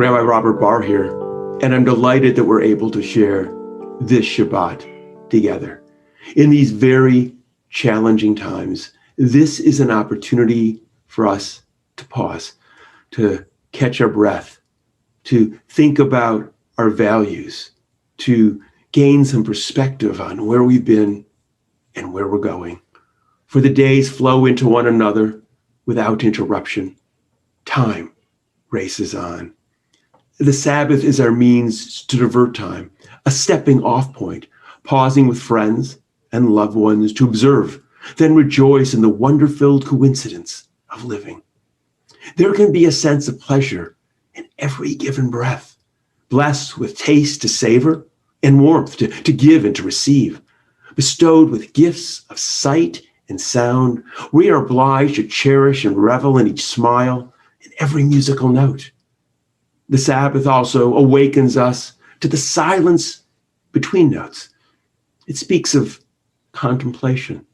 Rabbi Robert Barr here, and I'm delighted that we're able to share this Shabbat together. In these very challenging times, this is an opportunity for us to pause, to catch our breath, to think about our values, to gain some perspective on where we've been and where we're going. For the days flow into one another without interruption. Time races on. The Sabbath is our means to divert time, a stepping off point, pausing with friends and loved ones to observe, then rejoice in the wonder-filled coincidence of living. There can be a sense of pleasure in every given breath, blessed with taste to savor and warmth to give and to receive. Bestowed with gifts of sight and sound, we are obliged to cherish and revel in each smile, in every musical note. The Sabbath also awakens us to the silence between notes. It speaks of contemplation,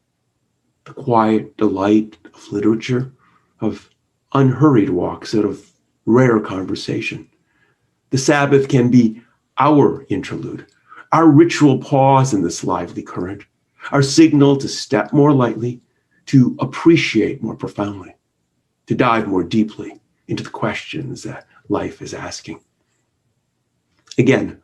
the quiet delight of literature, of unhurried walks out of rare conversation. The Sabbath can be our interlude, our ritual pause in this lively current, our signal to step more lightly, to appreciate more profoundly, to dive more deeply into the questions that life is asking. Again,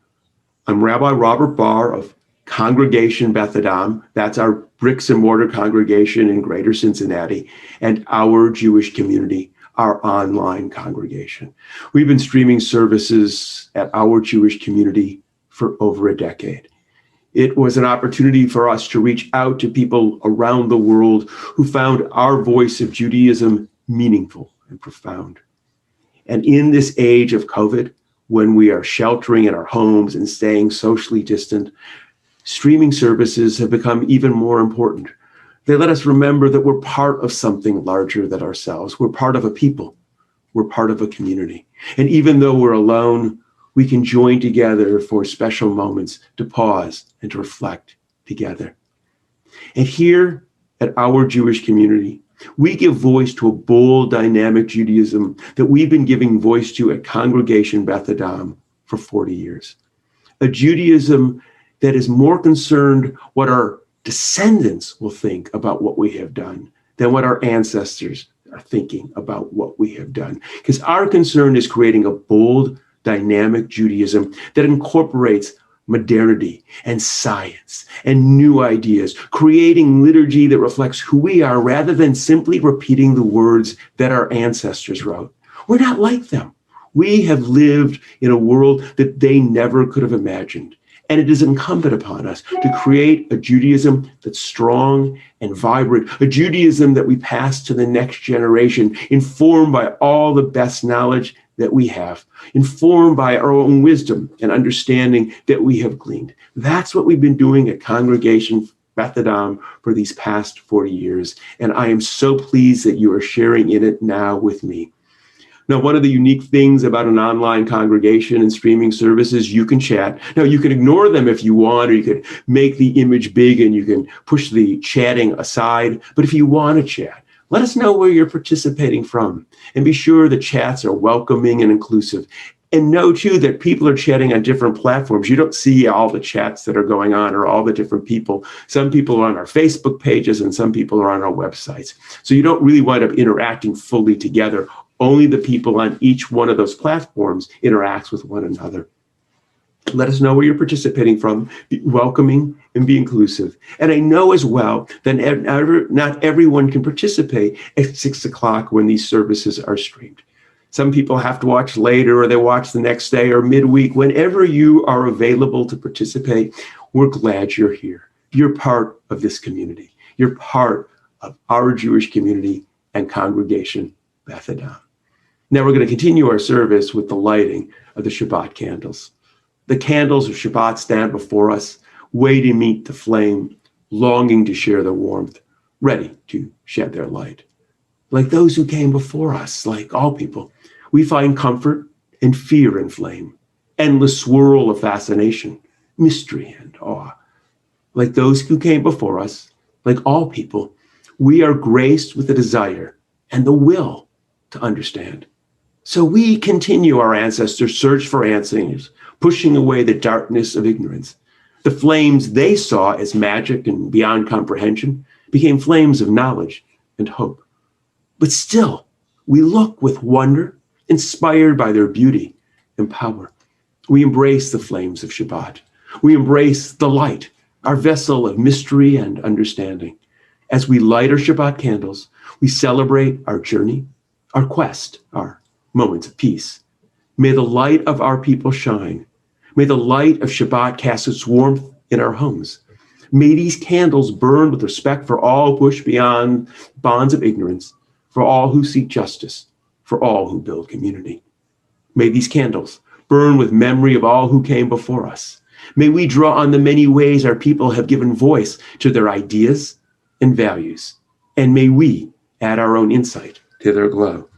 I'm Rabbi Robert Barr of Congregation Beth Adam. That's our bricks and mortar congregation in Greater Cincinnati, and Our Jewish Community, our online congregation. We've been streaming services at Our Jewish Community for over a decade. It was an opportunity for us to reach out to people around the world who found our voice of Judaism meaningful and profound. And in this age of COVID, when we are sheltering in our homes and staying socially distant, streaming services have become even more important. They let us remember that we're part of something larger than ourselves. We're part of a people. We're part of a community. And even though we're alone, we can join together for special moments to pause and to reflect together. And here at Our Jewish Community, we give voice to a bold, dynamic Judaism that we've been giving voice to at Congregation Beth Adam for 40 years. A Judaism that is more concerned what our descendants will think about what we have done than what our ancestors are thinking about what we have done. Because our concern is creating a bold, dynamic Judaism that incorporates modernity and science and new ideas, creating liturgy that reflects who we are rather than simply repeating the words that our ancestors wrote. We're not like them. We have lived in a world that they never could have imagined. And it is incumbent upon us to create a Judaism that's strong and vibrant, a Judaism that we pass to the next generation, informed by all the best knowledge that we have, informed by our own wisdom and understanding that we have gleaned. That's what we've been doing at Congregation Beth Adam for these past 40 years. And I am so pleased that you are sharing in it now with me. Now, one of the unique things about an online congregation and streaming services, you can chat. Now, you can ignore them if you want, or you could make the image big and you can push the chatting aside. But if you want to chat, let us know where you're participating from. And be sure the chats are welcoming and inclusive. And know, too, that people are chatting on different platforms. You don't see all the chats that are going on or all the different people. Some people are on our Facebook pages and some people are on our websites. So you don't really wind up interacting fully together. Only the people on each one of those platforms interacts with one another. Let us know where you're participating from, be welcoming and be inclusive. And I know as well that not everyone can participate at 6 o'clock when these services are streamed. Some people have to watch later, or they watch the next day or midweek. Whenever you are available to participate, we're glad you're here. You're part of this community. You're part of Our Jewish Community and Congregation Beth Adam. Now we're going to continue our service with the lighting of the Shabbat candles. The candles of Shabbat stand before us, waiting to meet the flame, longing to share their warmth, ready to shed their light. Like those who came before us, like all people, we find comfort and fear in flame, endless swirl of fascination, mystery and awe. Like those who came before us, like all people, we are graced with the desire and the will to understand. So we continue our ancestors' search for answers, pushing away the darkness of ignorance. The flames they saw as magic and beyond comprehension became flames of knowledge and hope. But still, we look with wonder, inspired by their beauty and power. We embrace the flames of Shabbat. We embrace the light, our vessel of mystery and understanding. As we light our Shabbat candles, we celebrate our journey, our quest, our moments of peace. May the light of our people shine. May the light of Shabbat cast its warmth in our homes. May these candles burn with respect for all who push beyond bonds of ignorance, for all who seek justice, for all who build community. May these candles burn with memory of all who came before us. May we draw on the many ways our people have given voice to their ideas and values. And may we add our own insight to their glow.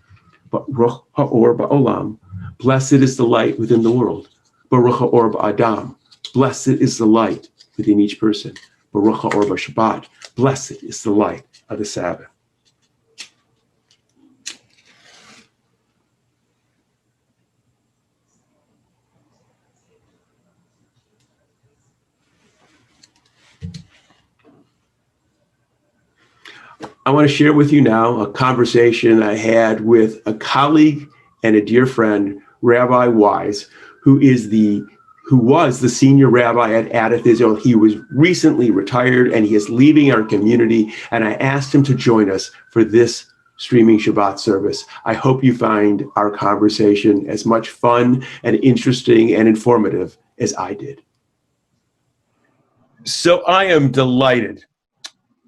Baruch ha'or ba'olam, blessed is the light within the world. Baruch ha'or ba'adam, blessed is the light within each person. Baruch ha'or ba'Shabbat, blessed is the light of the Sabbath. I want to share with you now a conversation I had with a colleague and a dear friend, Rabbi Wise, who was the senior rabbi at Adath Israel. He was recently retired and he is leaving our community. And I asked him to join us for this streaming Shabbat service. I hope you find our conversation as much fun and interesting and informative as I did. So I am delighted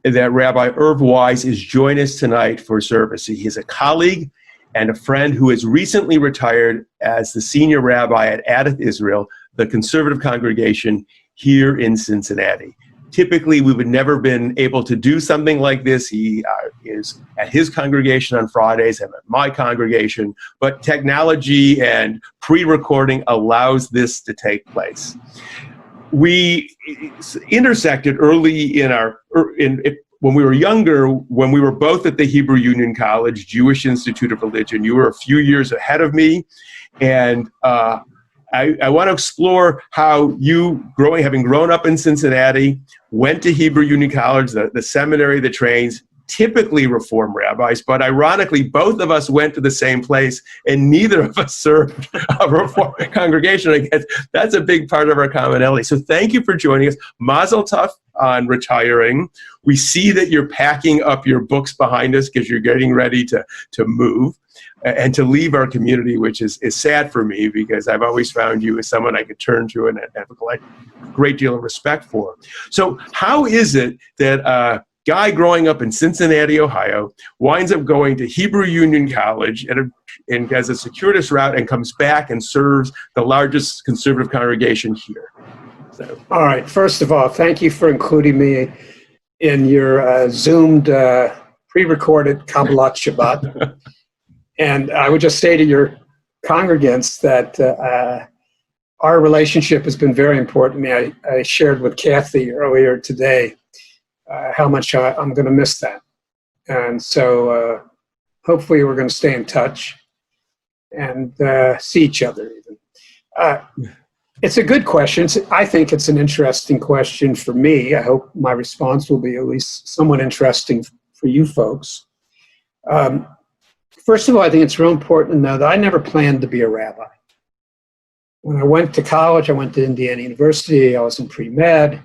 that Rabbi Irv Wise is joining us tonight for service. He is a colleague and a friend who has recently retired as the senior rabbi at Adath Israel, the conservative congregation here in Cincinnati. Typically, we would never been able to do something like this. He is at his congregation on Fridays, I'm at my congregation, but technology and pre-recording allows this to take place. We intersected early when we were younger, when we were both at the Hebrew Union College, Jewish Institute of Religion. You were a few years ahead of me, and I want to explore how you, having grown up in Cincinnati, went to Hebrew Union College, the seminary that trains typically Reform rabbis, but ironically, both of us went to the same place and neither of us served a Reform congregation. I guess that's a big part of our commonality. So thank you for joining us. Mazel tov on retiring. We see that you're packing up your books behind us because you're getting ready to move and to leave our community, which is sad for me because I've always found you as someone I could turn to and have a great deal of respect for. So how is it that guy growing up in Cincinnati, Ohio, winds up going to Hebrew Union College and has a circuitous route and comes back and serves the largest conservative congregation here? So. All right. First of all, thank you for including me in your Zoomed pre-recorded Kabbalat Shabbat. And I would just say to your congregants that our relationship has been very important to me. I shared with Kathy earlier today how much I'm going to miss that. And so hopefully we're going to stay in touch and see each other even. It's a good question. I think it's an interesting question for me. I hope my response will be at least somewhat interesting for you folks. First of all, I think it's real important to know that I never planned to be a rabbi. When I went to college, I went to Indiana University. I was in pre-med.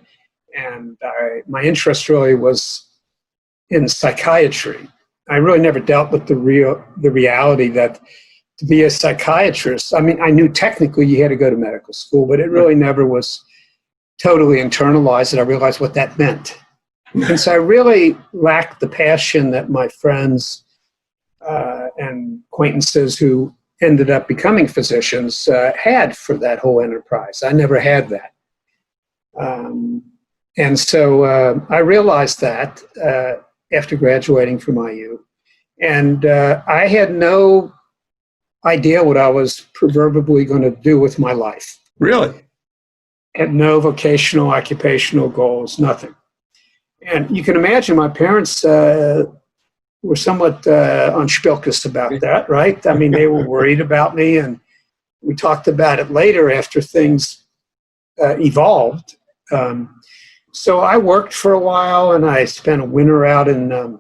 And my interest really was in psychiatry. I really never dealt with the reality that to be a psychiatrist, I mean, I knew technically you had to go to medical school, but it really never was totally internalized, and I realized what that meant. And so I really lacked the passion that my friends and acquaintances who ended up becoming physicians had for that whole enterprise. I never had that. And so I realized that after graduating from IU. And I had no idea what I was proverbially going to do with my life. Really? Had no vocational, occupational goals, nothing. And you can imagine my parents were somewhat unspilkus about that, right? I mean, they were worried about me, and we talked about it later after things evolved. So I worked for a while, and I spent a winter out in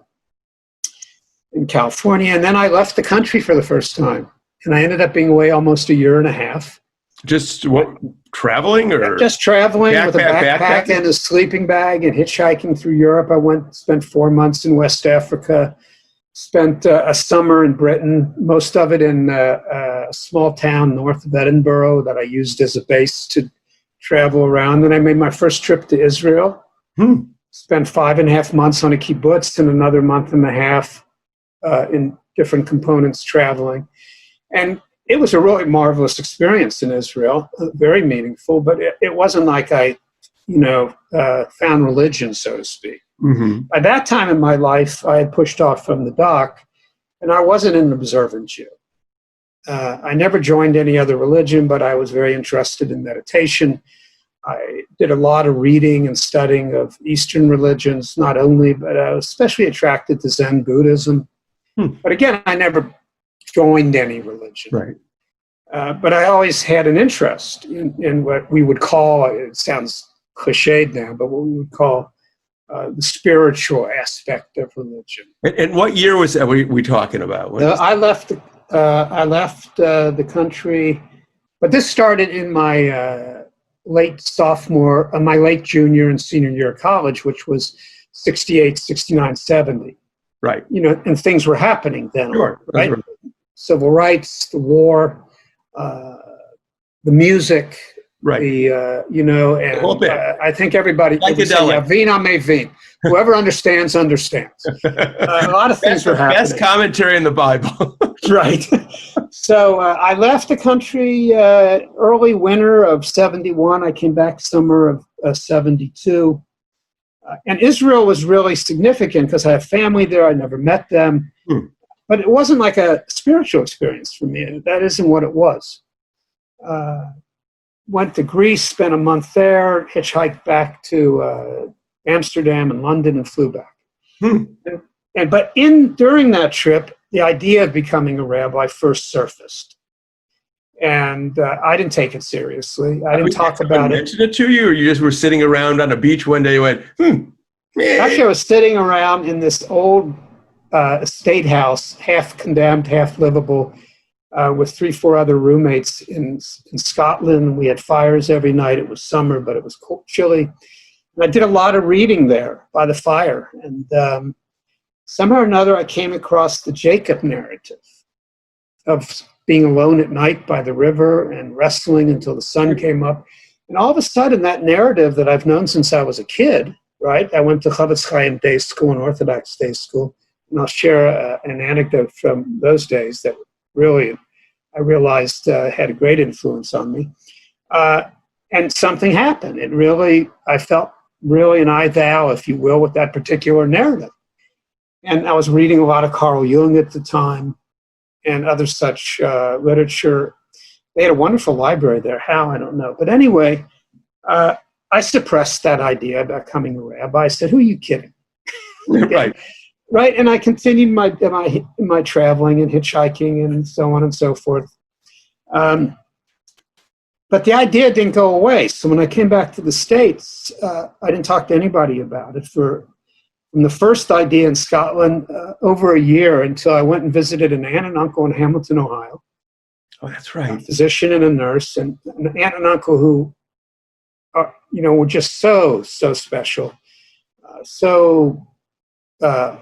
California, and then I left the country for the first time, and I ended up being away almost a year and a half. Just what, traveling or? Just traveling with a backpack and a sleeping bag and hitchhiking through Europe. I spent 4 months in West Africa, spent a summer in Britain, most of it in a small town north of Edinburgh that I used as a base to travel around. Then I made my first trip to Israel, spent 5.5 months on a kibbutz and another month and a half in different components traveling. And it was a really marvelous experience in Israel, very meaningful, but it wasn't like I, found religion, so to speak. Mm-hmm. By that time in my life, I had pushed off from the dock, and I wasn't an observant Jew. I never joined any other religion, but I was very interested in meditation. I did a lot of reading and studying of Eastern religions, not only, but I was especially attracted to Zen Buddhism. But again, I never joined any religion. Right. But I always had an interest in what we would call, it sounds cliched now, but what we would call the spiritual aspect of religion. And what year was that we talking about? I left the country, but this started in my late junior and senior year of college, which was 68, 69, 70. Right. And things were happening then, sure. Right? Civil rights, the war, the music, right. And I think everybody would say, vin ame vin. Whoever understands, understands. A lot of things were happening. Best commentary in the Bible. Right. So I left the country early winter of 71. I came back summer of 72. And Israel was really significant because I have family there. I never met them. But it wasn't like a spiritual experience for me. That isn't what it was. Went to Greece, spent a month there, hitchhiked back to Amsterdam and London, and flew back. But during that trip, the idea of becoming a rabbi first surfaced. And I didn't take it seriously. I didn't talk about it. Mentioned it to you, or you just were sitting around on a beach one day and went, Actually, I was sitting around in this old estate house, half condemned, half livable, with 3-4 other roommates in Scotland. We had fires every night. It was summer, but it was cold, chilly. And I did a lot of reading there by the fire. And somehow or another, I came across the Jacob narrative of being alone at night by the river and wrestling until the sun came up. And all of a sudden, that narrative that I've known since I was a kid, right? I went to Chavetz Chaim Day School, an Orthodox day school. And I'll share an anecdote from those days that really, I realized had a great influence on me. And something happened. I felt really an I thou, if you will, with that particular narrative. And I was reading a lot of Carl Jung at the time and other such literature. They had a wonderful library there. How, I don't know. But anyway, I suppressed that idea about becoming a rabbi. I said, who are you kidding? Right. Right, and I continued my traveling and hitchhiking and so on and so forth. But the idea didn't go away. So when I came back to the States, I didn't talk to anybody about it from the first idea in Scotland over a year until I went and visited an aunt and uncle in Hamilton, Ohio. Oh, that's right. A physician and a nurse, and an aunt and uncle who, were just so special.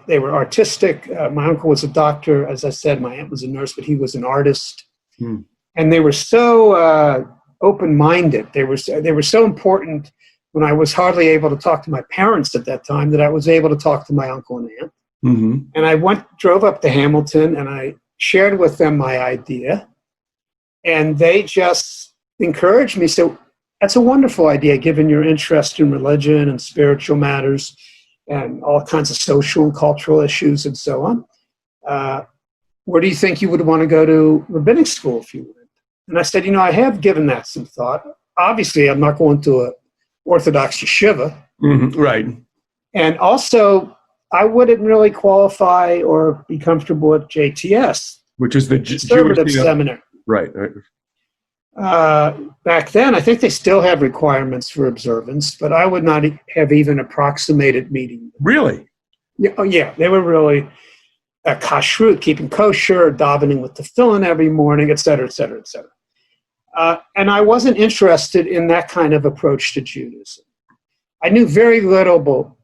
They were artistic. My uncle was a doctor. As I said, my aunt was a nurse, but he was an artist. And they were so open-minded. They were so important when I was hardly able to talk to my parents at that time that I was able to talk to my uncle and aunt. And I drove up to Hamilton, and I shared with them my idea. And they just encouraged me. So that's a wonderful idea, given your interest in religion and spiritual matters and all kinds of social and cultural issues and so on. Where do you think you would want to go to rabbinic school if you went? And I said, I have given that some thought. Obviously, I'm not going to an Orthodox yeshiva. Right. And also, I wouldn't really qualify or be comfortable at JTS, which is the conservative Jewish seminary. Right. Back then, I think they still have requirements for observance, but I would not have even approximated meeting them. Really? Yeah, oh yeah, they were really kashrut, keeping kosher, davening with tefillin every morning, et cetera, et cetera, et cetera. And I wasn't interested in that kind of approach to Judaism. I knew very little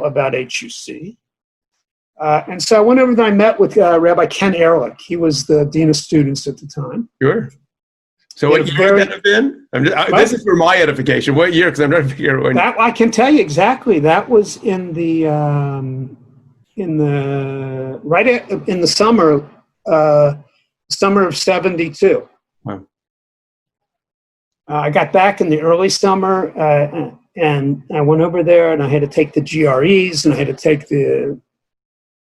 about HUC. And so I went over and I met with Rabbi Ken Ehrlich. He was the dean of students at the time. Sure. So what year would that have been? This is for my edification. What year? Because I'm trying to figure out when. That I can tell you exactly. That was in the summer of '72. Wow. I got back in the early summer, and I went over there, and I had to take the GREs, and I had to take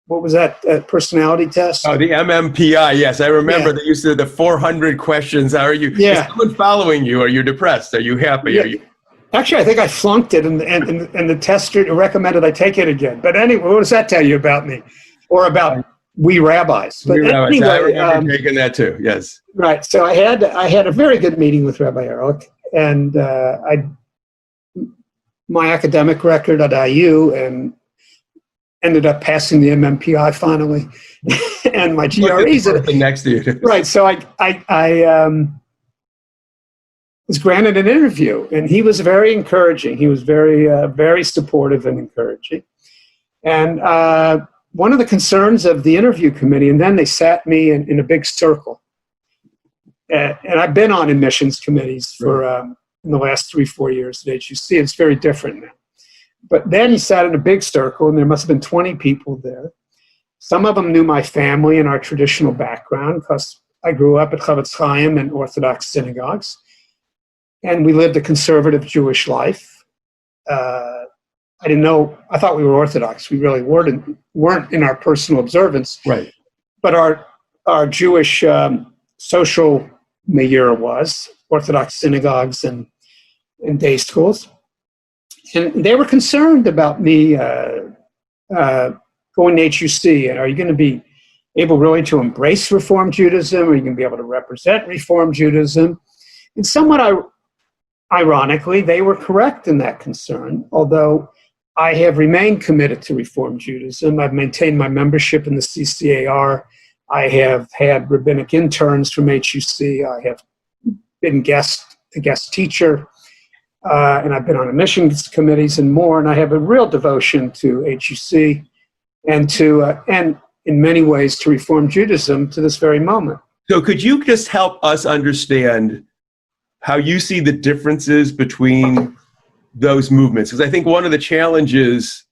what was that personality test? Oh, the MMPI. Yes, I remember. They used to the 400 questions. How are you? Yeah. Is someone following you? Are you depressed? Are you happy? Yeah. Are you? Actually, I think I flunked it, and the tester recommended I take it again. But anyway, what does that tell you about me, or about we rabbis? But anyway, I remember taking that too. Yes. Right. So I had a very good meeting with Rabbi Ehrlich, and my academic record at IU and ended up passing the MMPI finally, and my GREs. Next to you. Right. So I was granted an interview, and he was very encouraging. He was very supportive and encouraging. And one of the concerns of the interview committee, and then they sat me in a big circle. And I've been on admissions committees for in the last 3-4 years at HUC. It's very different now. But then he sat in a big circle, and there must have been 20 people there. Some of them knew my family and our traditional background, because I grew up at Chavetz Chaim and Orthodox synagogues. And we lived a conservative Jewish life. I didn't know, I thought we were Orthodox. We really weren't in our personal observance. Right. But our Jewish social milieu was Orthodox synagogues and day schools. And they were concerned about me going to HUC. Are you going to be able really to embrace Reform Judaism? Are you going to be able to represent Reform Judaism? And somewhat ironically, they were correct in that concern, although I have remained committed to Reform Judaism. I've maintained my membership in the CCAR. I have had rabbinic interns from HUC. I have been a guest teacher. And I've been on admissions committees and more, and I have a real devotion to HUC and in many ways to Reform Judaism to this very moment. So could you just help us understand how you see the differences between those movements? Because I think one of the challenges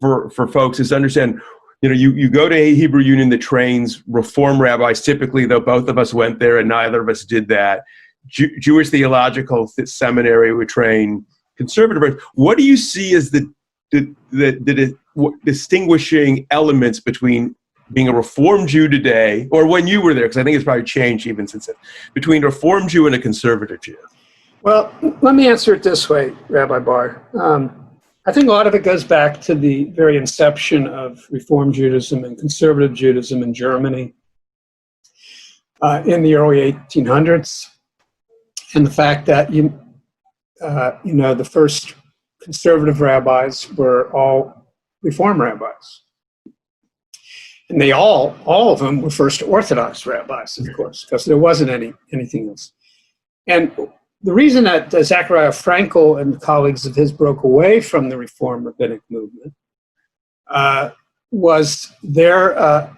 for folks is to understand, you go to a Hebrew Union that trains Reform rabbis, typically, though both of us went there and neither of us did that. Jewish Theological Seminary would train conservative rabbis. What do you see as the distinguishing elements between being a Reform Jew today, or when you were there, because I think it's probably changed even since then, between a Reform Jew and a conservative Jew? Well, let me answer it this way, Rabbi Bar. I think a lot of it goes back to the very inception of Reform Judaism and conservative Judaism in Germany in the early 1800s. And the fact that the first conservative rabbis were all Reform rabbis, and they all of them were first Orthodox rabbis, of course, because there wasn't anything else. And the reason that Zachariah Frankel and colleagues of his broke away from the Reform rabbinic movement was their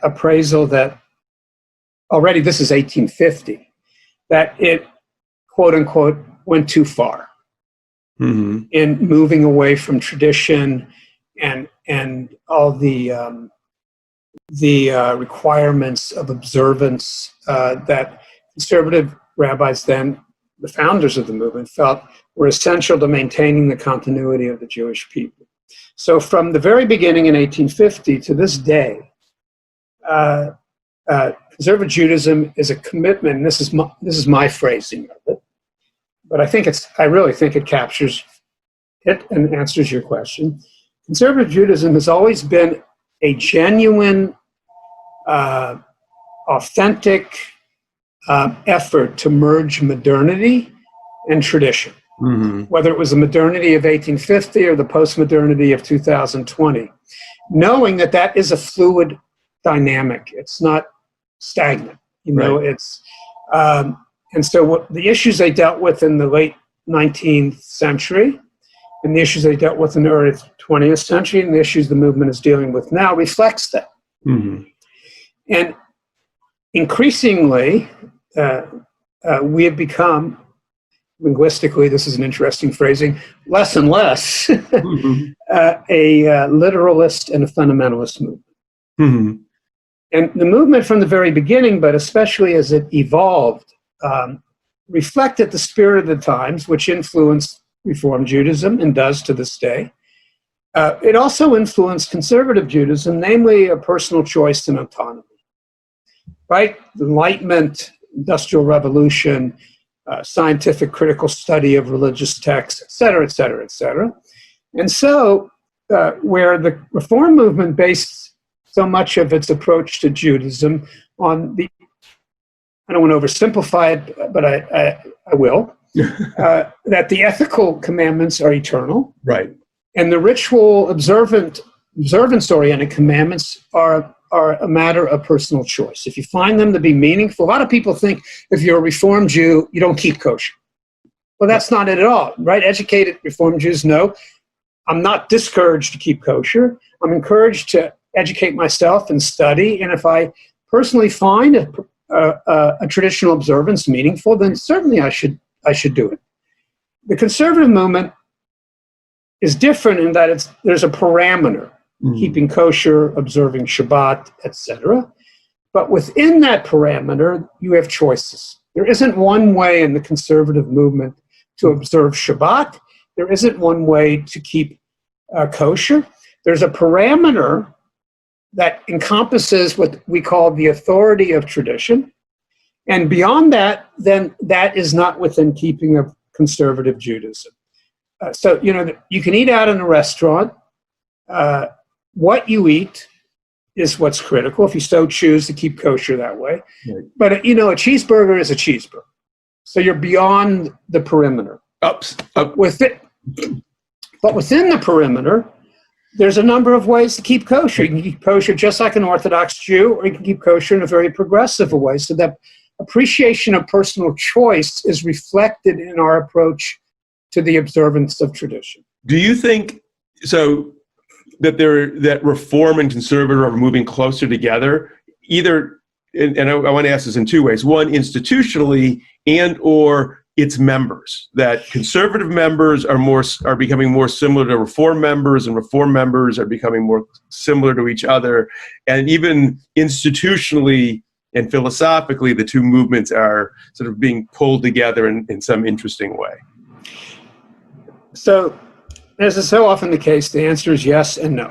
appraisal that already, this is 1850, that it, quote unquote, went too far in moving away from tradition and all the requirements of observance that conservative rabbis, then the founders of the movement, felt were essential to maintaining the continuity of the Jewish people. So from the very beginning in 1850 to this day, conservative Judaism is a commitment, and this is my phrasing of it, but I really think it captures it and answers your question. conservative Judaism has always been a genuine, authentic effort to merge modernity and tradition, whether it was the modernity of 1850 or the post-modernity of 2020, knowing that that is a fluid dynamic. It's not stagnant. It's and so what the issues they dealt with in the late 19th century and the issues they dealt with in the early 20th century and the issues the movement is dealing with now reflects that. And increasingly, we have become, linguistically, this is an interesting phrasing, less and less a literalist and a fundamentalist movement. And the movement from the very beginning, but especially as it evolved, reflected the spirit of the times, which influenced Reform Judaism and does to this day. It also influenced conservative Judaism, namely a personal choice and autonomy. Right? The Enlightenment, Industrial Revolution, scientific critical study of religious texts, et cetera, et cetera, et cetera. And so, where the Reform movement based so much of its approach to Judaism on the, I don't want to oversimplify it, but I will, that the ethical commandments are eternal. Right. And the ritual observance-oriented commandments are a matter of personal choice. If you find them to be meaningful, a lot of people think if you're a Reform Jew, you don't keep kosher. Well, that's not it at all, right? Educated Reform Jews know I'm not discouraged to keep kosher. I'm encouraged to educate myself and study. And if I personally find a traditional observance meaningful, then certainly I should do it. The conservative movement is different in that there's a parameter, keeping kosher, observing Shabbat, etc. But within that parameter, you have choices. There isn't one way in the conservative movement to observe Shabbat. There isn't one way to keep kosher. There's a parameter that encompasses what we call the authority of tradition. And beyond that, then that is not within keeping of conservative Judaism. So, you can eat out in a restaurant. What you eat is what's critical, if you so choose to keep kosher that way. Right. But, a cheeseburger is a cheeseburger. So you're beyond the perimeter. Up. But within the perimeter, there's a number of ways to keep kosher. You can keep kosher just like an Orthodox Jew, or you can keep kosher in a very progressive way. So that appreciation of personal choice is reflected in our approach to the observance of tradition. Do you think so that Reform and conservative are moving closer together? Either, and I want to ask this in two ways: one, institutionally, and or its members. That conservative members are becoming more similar to Reform members, and Reform members are becoming more similar to each other, and even institutionally and philosophically, the two movements are sort of being pulled together in some interesting way. So, as is so often the case, the answer is yes and no.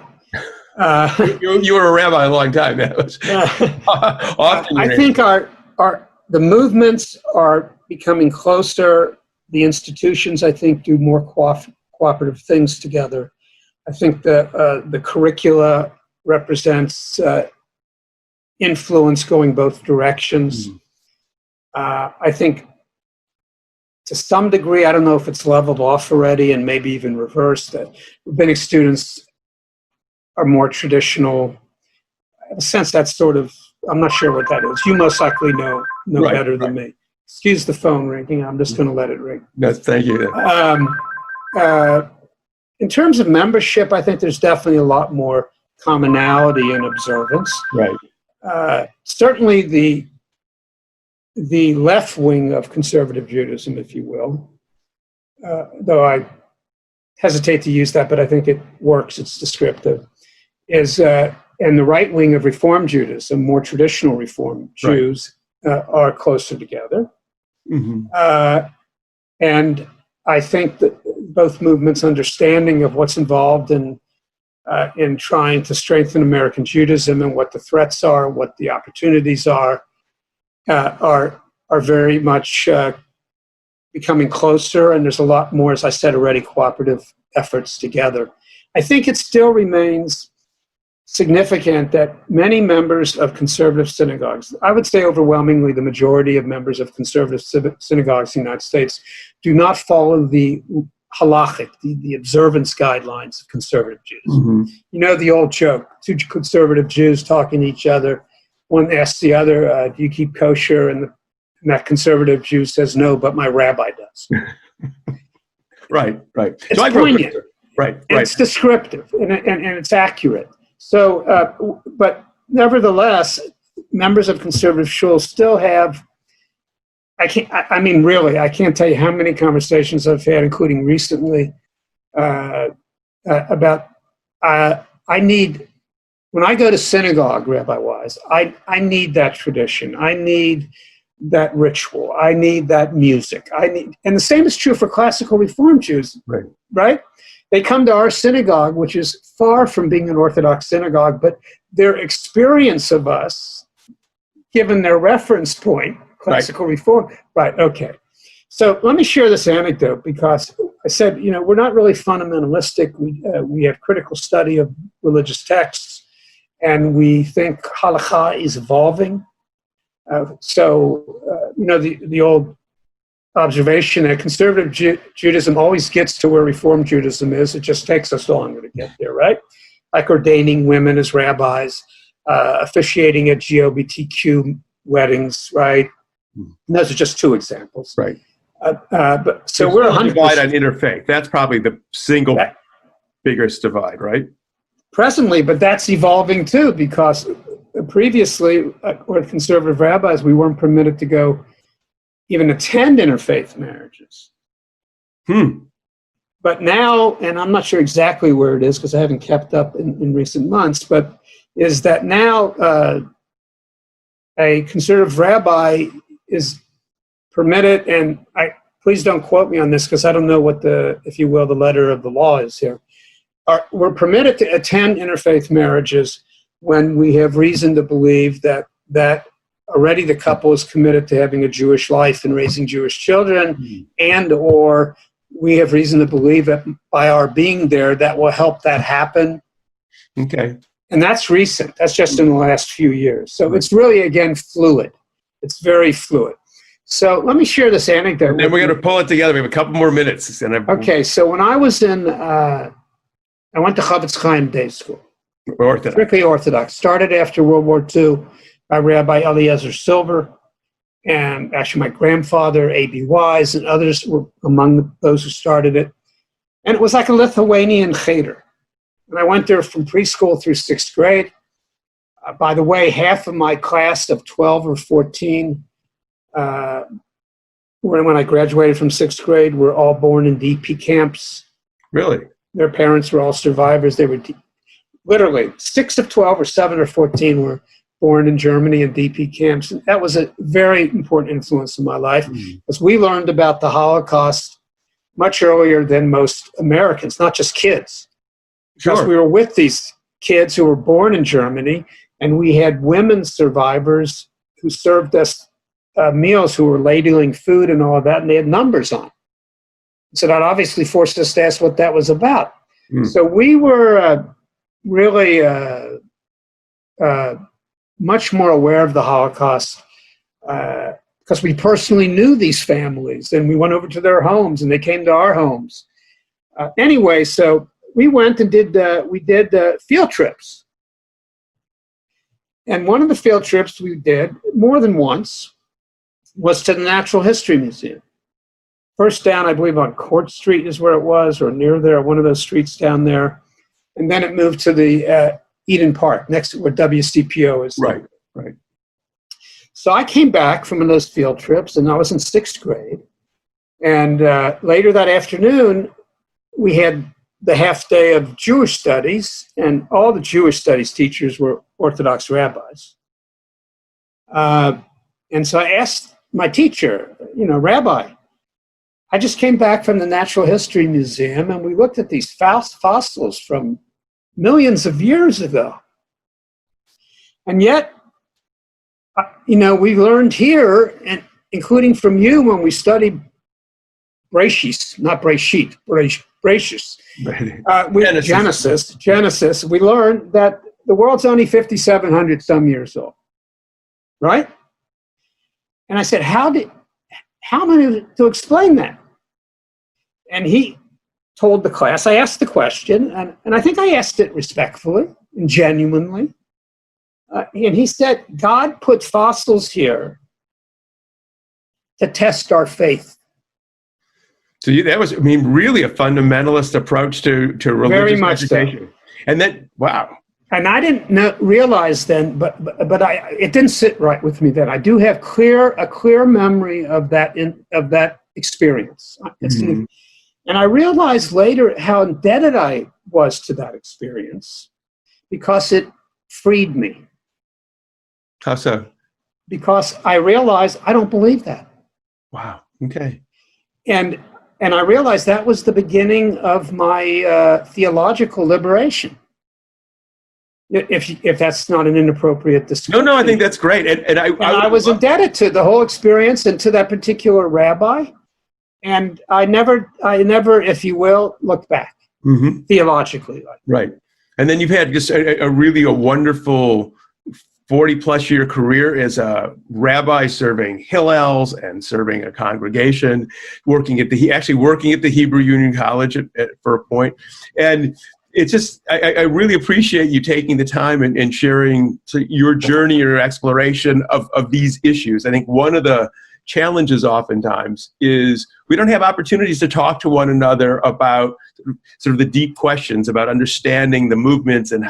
You were a rabbi a long time. That was often. I think the movements are becoming closer. The institutions, I think, do more cooperative things together. I think the curricula represents influence going both directions. I think to some degree, I don't know if it's leveled off already and maybe even reversed, that rabbinic students are more traditional. I have a sense that's sort of, I'm not sure what that is. You most likely know right, better than me. Excuse the phone ringing. I'm just going to let it ring. No, thank you. In terms of membership, I think there's definitely a lot more commonality in observance. Right. Certainly the left wing of conservative Judaism, if you will, though I hesitate to use that, but I think it works, it's descriptive, and the right wing of Reform Judaism, more traditional Reform Jews, are closer together. And I think that both movements' understanding of what's involved in trying to strengthen American Judaism and what the threats are, what the opportunities are very much becoming closer, and there's a lot more, as I said already, cooperative efforts together. I think it still remains significant that many members of conservative synagogues, I would say overwhelmingly the majority of members of conservative synagogues in the United States, do not follow the halachic, the observance guidelines of conservative Jews. Mm-hmm. You know the old joke, two conservative Jews talking to each other. One asks the other, do you keep kosher? And that conservative Jew says, no, but my rabbi does. Right. It's So poignant. Right. It's descriptive, and it's accurate. So, but nevertheless, members of conservative shuls still have, I can't tell you how many conversations I've had, including recently, about, when I go to synagogue, Rabbi Wise, I need that tradition. I need that ritual. I need that music. And the same is true for classical Reform Jews, right? They come to our synagogue, which is far from being an Orthodox synagogue, but their experience of us, given their reference point, classical Reform, okay. So let me share this anecdote, because I said, we're not really fundamentalistic. We have critical study of religious texts, and we think halakha is evolving. The old observation that conservative Judaism always gets to where Reform Judaism is. It just takes us longer to get there, right? Like ordaining women as rabbis, officiating at GLBTQ weddings, right? And those are just two examples. Right. So we're 100% divide on interfaith. That's probably the single biggest divide, right? Presently, but that's evolving too, because previously, with conservative rabbis, we weren't permitted to go even attend interfaith marriages. But now, and I'm not sure exactly where it is because I haven't kept up in recent months, but is that now a conservative rabbi is permitted, and please don't quote me on this because I don't know what the letter of the law is here. We're permitted to attend interfaith marriages when we have reason to believe that already the couple is committed to having a Jewish life and raising Jewish children, and or we have reason to believe that by our being there, that will help that happen. Okay. And that's recent. That's just in the last few years. So it's really, again, fluid. It's very fluid. So let me share this anecdote. And then we're going to pull it together. We have a couple more minutes. Okay, so when I was I went to Chavetz Chaim Day School. Orthodox. Strictly Orthodox. Started after World War II by Rabbi Eliezer Silver. And actually my grandfather, A.B. Wise, and others were among those who started it. And it was like a Lithuanian cheder. And I went there from preschool through 6th grade. By the way, half of my class of 12 or 14, when I graduated from 6th grade, were all born in DP camps. Really? Their parents were all survivors. They were literally 6 of 12 or 7 or 14 were born in Germany in DP camps. And that was a very important influence in my life, because we learned about the Holocaust much earlier than most Americans, not just kids. Because we were with these kids who were born in Germany, and we had women survivors who served us meals, who were ladling food and all of that, and they had numbers on. So that obviously forced us to ask what that was about. So we were really much more aware of the Holocaust because we personally knew these families, and we went over to their homes, and they came to our homes. Anyway, so we went and did field trips. And one of the field trips we did more than once was to the Natural History Museum. First down, I believe, on Court Street is where it was, or near there, one of those streets down there. And then it moved to the Eden Park, next to where WCPO is. Right. So I came back from one of those field trips, and I was in 6th grade. And later that afternoon, we had the half day of Jewish studies, and all the Jewish studies teachers were Orthodox rabbis. And so I asked my teacher, Rabbi, I just came back from the Natural History Museum, and we looked at these fossils from millions of years ago. And yet, we learned here, and including from you when we studied Breshit, not Breshit, Bereshit. With Genesis, we learned that the world's only 5,700 some years old, right? And I said, how am I to explain that? And he told the class, I asked the question, and I think I asked it respectfully and genuinely. And he said, God put fossils here to test our faith. So that was, really a fundamentalist approach to religious Very much education. So. And then, wow. And I didn't realize then, but it didn't sit right with me then. I do have a clear memory of that experience. Mm-hmm. And I realized later how indebted I was to that experience because it freed me. How so? Because I realized I don't believe that. Wow. Okay. And I realized that was the beginning of my theological liberation. If that's not an inappropriate description. No, I think that's great. And I was indebted to the whole experience and to that particular rabbi. And I never, if you will, looked back theologically. Right. And then you've had just a really wonderful 40-plus year career as a rabbi, serving Hillels and serving a congregation, working at the Hebrew Union College for a point. And it's just, I really appreciate you taking the time and sharing your journey, your exploration of these issues. I think one of the challenges oftentimes is we don't have opportunities to talk to one another about sort of the deep questions about understanding the movements and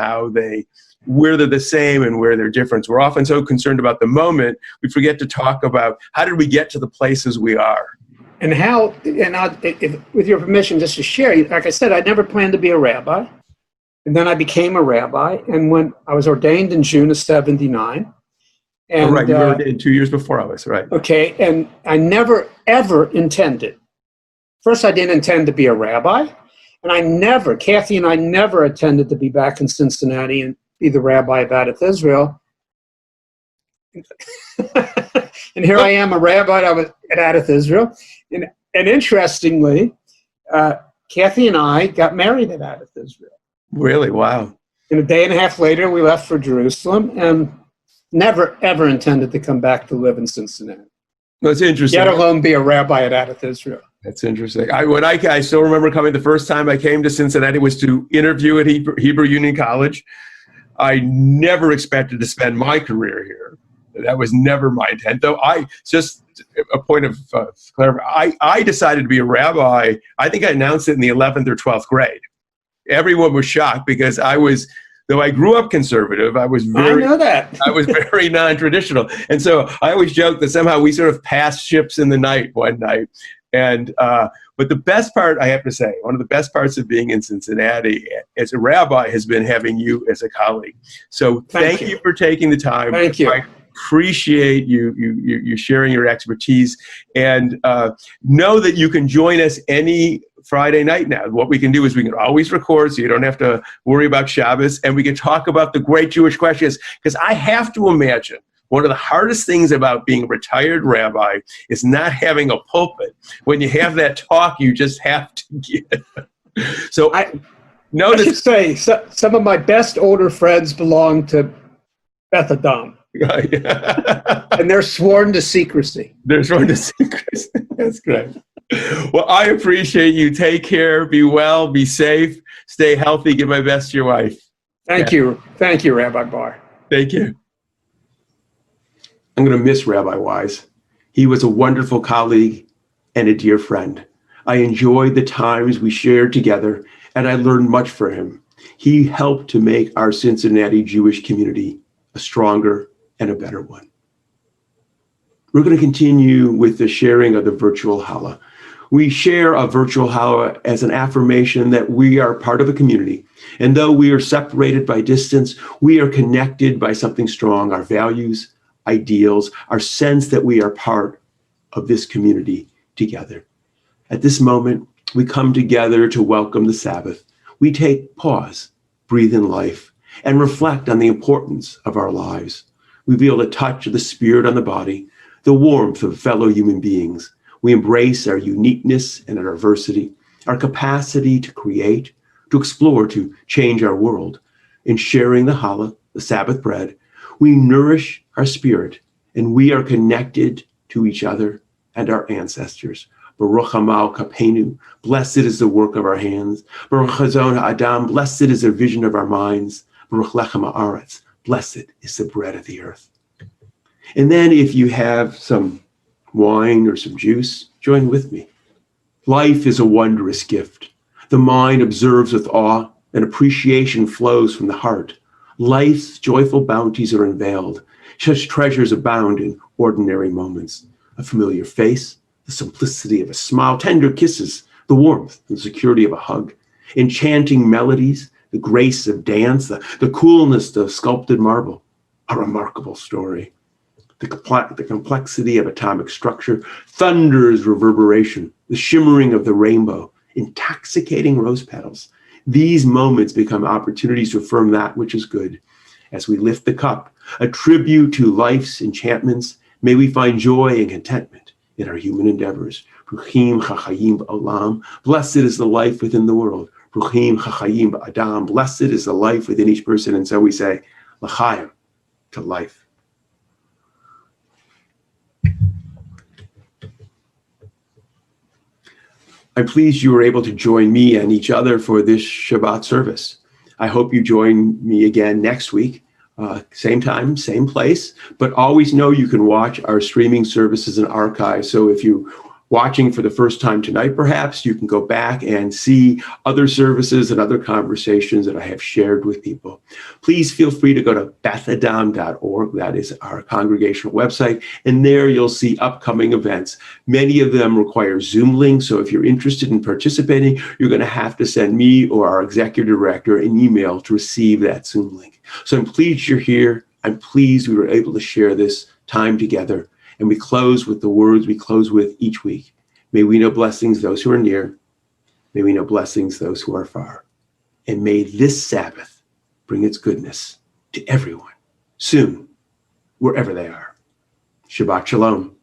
where they're the same and where they're different. We're often so concerned about the moment, we forget to talk about how did we get to the places we are. And with your permission, just to share, like I said, I never planned to be a rabbi. And then I became a rabbi. And when I was ordained in June of 1979. And, right, you were ordained 2 years before I was, right. Okay, and I never, ever intended. First, I didn't intend to be a rabbi. And Kathy and I never intended to be back in Cincinnati and be the rabbi of Adath Israel. And here I am, a rabbi at Adath Israel. And interestingly, Kathy and I got married at Adath Israel. Really? Wow. And a day and a half later, we left for Jerusalem and never, ever intended to come back to live in Cincinnati. That's interesting. Let alone be a rabbi at Adath Israel. That's interesting. I still remember coming the first time I came to Cincinnati was to interview at Hebrew Union College. I never expected to spend my career here. That was never my intent, though. Just a point of clarification. I decided to be a rabbi. I think I announced it in the 11th or 12th grade. Everyone was shocked because though I grew up conservative, I was very non-traditional. And so I always joke that somehow we sort of passed ships in the night one night. And but the best part, I have to say, one of the best parts of being in Cincinnati as a rabbi has been having you as a colleague. So thank you for taking the time. Thank you. I appreciate you sharing your expertise, and know that you can join us any Friday night now. What we can do is we can always record, so you don't have to worry about Shabbos, and we can talk about the great Jewish questions, because I have to imagine one of the hardest things about being a retired rabbi is not having a pulpit. When you have that talk, you just have to give. So I should say, some of my best older friends belong to Beth Adam. And they're sworn to secrecy. That's great. Well, I appreciate you. Take care. Be well. Be safe. Stay healthy. Give my best to your wife. Thank you. Thank you, Rabbi Barr. Thank you. I'm going to miss Rabbi Wise. He was a wonderful colleague and a dear friend. I enjoyed the times we shared together, and I learned much from him. He helped to make our Cincinnati Jewish community a stronger and a better one. We're going to continue with the sharing of the virtual challah. We share a virtual challah as an affirmation that we are part of a community. And though we are separated by distance, we are connected by something strong, our values, ideals, our sense that we are part of this community together. At this moment, we come together to welcome the Sabbath. We take pause, breathe in life, and reflect on the importance of our lives. We feel the touch of the Spirit on the body, the warmth of fellow human beings. We embrace our uniqueness and our diversity. our capacity to create, to explore, to change our world. In sharing the challah, the Sabbath bread, we nourish our spirit, and we are connected to each other and our ancestors. Baruch Hamal Kapenu, blessed is the work of our hands. Baruch Chazon Ha'adam, blessed is the vision of our minds. Baruch Lechem Ha'aretz, blessed is the bread of the earth. And then if you have some wine or some juice, join with me. Life is a wondrous gift. The mind observes with awe, and appreciation flows from the heart. Life's joyful bounties are unveiled. Such treasures abound in ordinary moments. A familiar face, the simplicity of a smile, tender kisses, the warmth and security of a hug, enchanting melodies, the grace of dance, the coolness of sculpted marble. A remarkable story. The complexity of atomic structure, thunder's reverberation, the shimmering of the rainbow, intoxicating rose petals. These moments become opportunities to affirm that which is good. As we lift the cup, a tribute to life's enchantments, may we find joy and contentment in our human endeavors. Bruchim chachayim ba'olam, blessed is the life within the world. Bruchim chachayim ba'adam, blessed is the life within each person. And so we say, l'chaim, to life. I'm pleased you were able to join me and each other for this Shabbat service. I hope you join me again next week, same time, same place, but always know you can watch our streaming services and archives. So if you're watching for the first time tonight, perhaps you can go back and see other services and other conversations that I have shared with people. Please feel free to go to bethadam.org. That is our congregational website. And there you'll see upcoming events. Many of them require Zoom links. So if you're interested in participating, you're going to have to send me or our executive director an email to receive that Zoom link. So I'm pleased you're here. I'm pleased we were able to share this time together. And we close with the words we close with each week. May we know blessings those who are near. May we know blessings those who are far. And may this Sabbath bring its goodness to everyone soon, wherever they are. Shabbat Shalom.